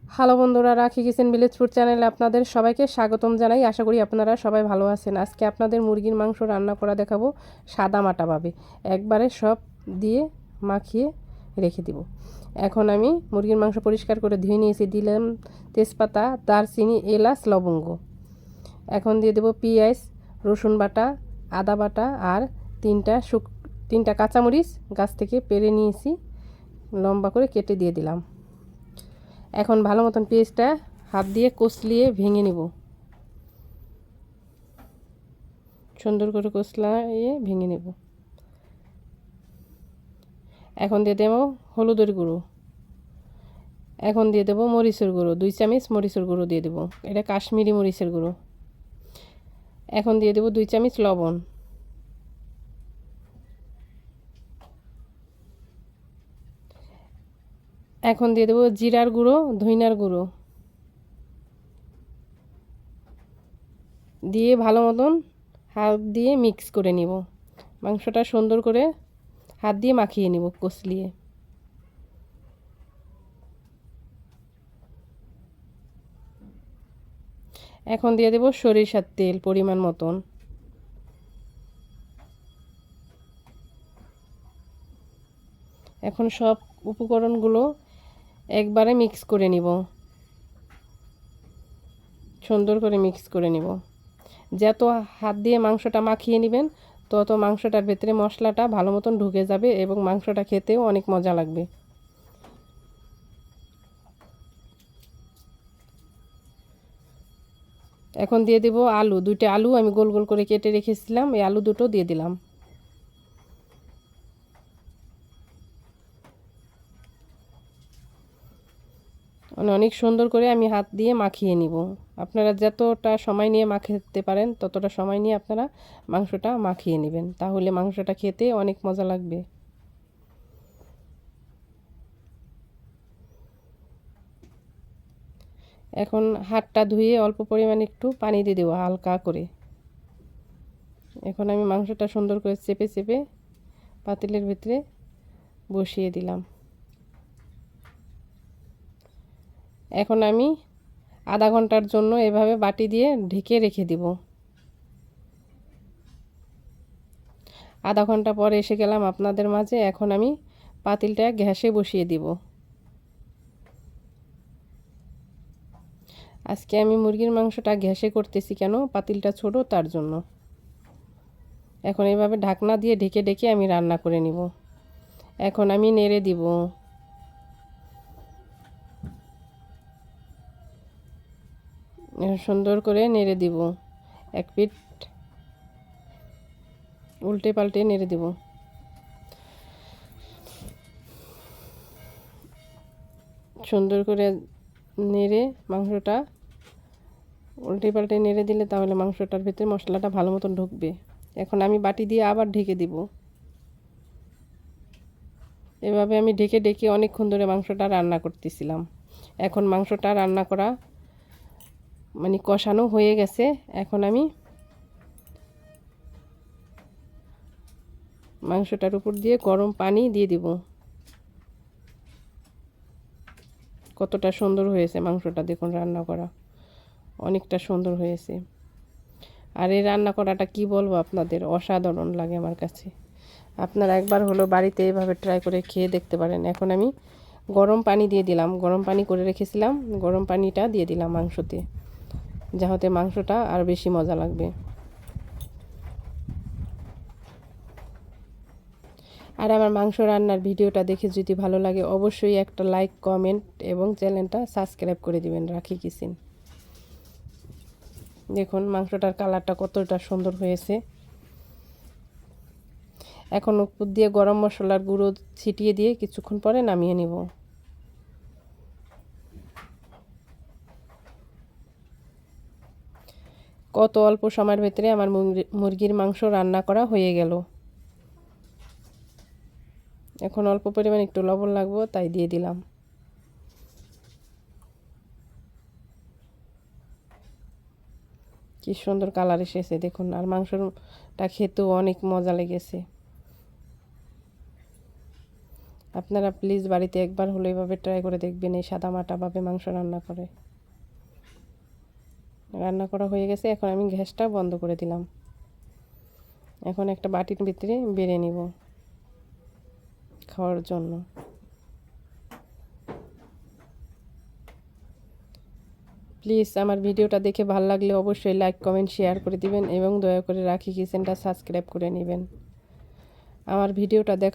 Hello বন্ধুরা, রাখি kitchen village food চ্যানেলে আপনাদের সবাইকে স্বাগতম জানাই। আশা করি আপনারা সবাই ভালো আছেন। আজকে আপনাদের মুরগির মাংস রান্না করা দেখাবো সাদা মাটাভাবে, একবারে সব দিয়ে মাখিয়ে রেখে দিব। এখন আমি মুরগির মাংস পরিষ্কার করে ধুয়ে নিয়েছি, দিলাম তেজপাতা, দারচিনি, এলাচ, লবঙ্গ। এখন দিয়ে দেবো পেঁয়াজ, রসুন বাটা, আদা বাটা আর তিনটা কাঁচামরিচ গাছ থেকে পেরে নিয়েছি, লম্বা করে কেটে দিয়ে দিলাম। এখন ভালো মতন পেঁয়াজটা হাত দিয়ে কষলিয়ে ভেঙে নিব, সুন্দর করে কষলিয়ে ভেঙে নেব। এখন দিয়ে দেবো হলুদের গুঁড়ো, এখন দিয়ে দেবো মরিচের গুঁড়ো, 2 চামচ মরিচের গুঁড়ো দিয়ে দেবো, এটা কাশ্মীরি মরিচের গুঁড়ো। এখন দিয়ে দেবো 2 চামচ লবণ। এখন দিয়ে দেবো জিরার গুঁড়ো, ধইনার গুঁড়ো দিয়ে ভালো মতন হাত দিয়ে মিক্স করে নিব। মাংসটা সুন্দর করে হাত দিয়ে মাখিয়ে নিব কষলিয়ে। এখন দিয়ে দেব সরিষার তেল পরিমাণ মতন। এখন সব উপকরণগুলো একবারে মিক্স করে নিব, সুন্দর করে মিক্স করে নিব। যত হাত দিয়ে মাংসটা মাখিয়ে নেবেন তত মাংসটার ভেতরে মশলাটা ভালো মতন ঢুকে যাবে এবং মাংসটা খেতেও অনেক মজা লাগবে। এখন দিয়ে দেব আলু, 2টা আলু আমি গোল গোল করে কেটে রেখেছিলাম, এই আলু দুটো দিয়ে দিলাম। অনেক সুন্দর করে আমি হাত দিয়ে মাখিয়ে নিব। আপনারা যতটা সময় নিয়ে মাখাতে পারেন ততটা সময় নিয়ে আপনারা মাংসটা মাখিয়ে নেবেন, তাহলে মাংসটা খেতে অনেক মজা লাগবে। এখন হাতটা ধুয়ে অল্প পরিমাণে একটু পানি দিয়ে দেবো হালকা করে। এখন আমি মাংসটা সুন্দর করে চেপে চেপে পাতিলের ভিতরে বসিয়ে দিলাম। এখন আমি আধা ঘন্টার জন্য এভাবে বাটি দিয়ে ঢেকে রেখে দিব। আধা ঘন্টা পরে এসে গেলাম আপনাদের মাঝে। এখন আমি পাতিলটা গ্যাসে বসিয়ে দিব। আজকে আমি মুরগির মাংসটা গ্যাসে করতেছি, কেন পাতিলটা ছোট তার জন্য। এখন এইভাবে ঢাকনা দিয়ে ঢেকে ঢেকে আমি রান্না করে নিব। এখন আমি নেড়ে দিব, সুন্দর করে নেড়ে দিব। এক পিঠ উল্টে পাল্টে নেড়ে দিব। সুন্দর করে নেড়ে মাংসটা উল্টে পাল্টে নেড়ে দিলে তাহলে মাংসটার ভিতরে মশলাটা ভালো মতন ঢুকবে। এখন আমি বাটি দিয়ে আবার ঢেকে দিব। এভাবে আমি ঢেকে ঢেকে অনেকক্ষণ ধরে মাংসটা রান্না করতেছিলাম। এখন মাংসটা রান্না করা মানে কষানো হয়ে গেছে। এখন আমি মাংসটার উপর দিয়ে গরম পানি দিয়ে দিব। কতটা সুন্দর হয়েছে মাংসটা, দেখুন রান্না করা অনেকটা সুন্দর হয়েছে। আর এই রান্না করাটা কি বলবো আপনাদের, অসাধারণ লাগে আমার কাছে। আপনারা একবার হলো বাড়িতে এভাবে ট্রাই করে খেয়ে দেখতে পারেন। এখন আমি গরম পানি দিয়ে দিলাম, গরম পানি করে রেখেছিলাম, গরম পানিটা দিয়ে দিলাম মাংসতে, যাতে মাংসটা আর বেশি মজা লাগবে। আর আমার মাংস রান্নার ভিডিওটা দেখে যদি ভালো লাগে অবশ্যই একটা লাইক, কমেন্ট এবং চ্যানেলটা সাবস্ক্রাইব করে দিবেন রাখি কিচেন। দেখুন মাংসটার কালারটা কতটা সুন্দর হয়েছে। এখন উপর দিয়ে গরম মশলার গুঁড়ো ছিটিয়ে দিয়ে কিছুক্ষণ পরে নামিয়ে নিব। কত অল্প সময়ের ভেতরে আমার মুরগির মাংস রান্না করা হয়ে গেল। এখন অল্প পরিমাণ একটু লবণ লাগবে, তাই দিয়ে দিলাম। কি সুন্দর কালার এসেছে দেখুন, আর মাংসটা খেতেও অনেক মজা লেগেছে। আপনারা প্লিজ বাড়িতে একবার হলো এভাবে ট্রাই করে দেখবেন, এই সাদামাটাভাবে মাংস রান্না করে। রান্না করা হয়ে গেছে, এখন আমি গ্যাসটা বন্ধ করে দিলাম। এখন একটা বাটির ভিতরে বেড়ে নিব খাওয়ার জন্য। প্লিজ আমার ভিডিওটা দেখে ভালো লাগলে অবশ্যই লাইক কমেন্ট শেয়ার করে দিবেন এবং দয়া করে রাখি কিচেনটা সাবস্ক্রাইব করে নেবেন। আমার ভিডিওটা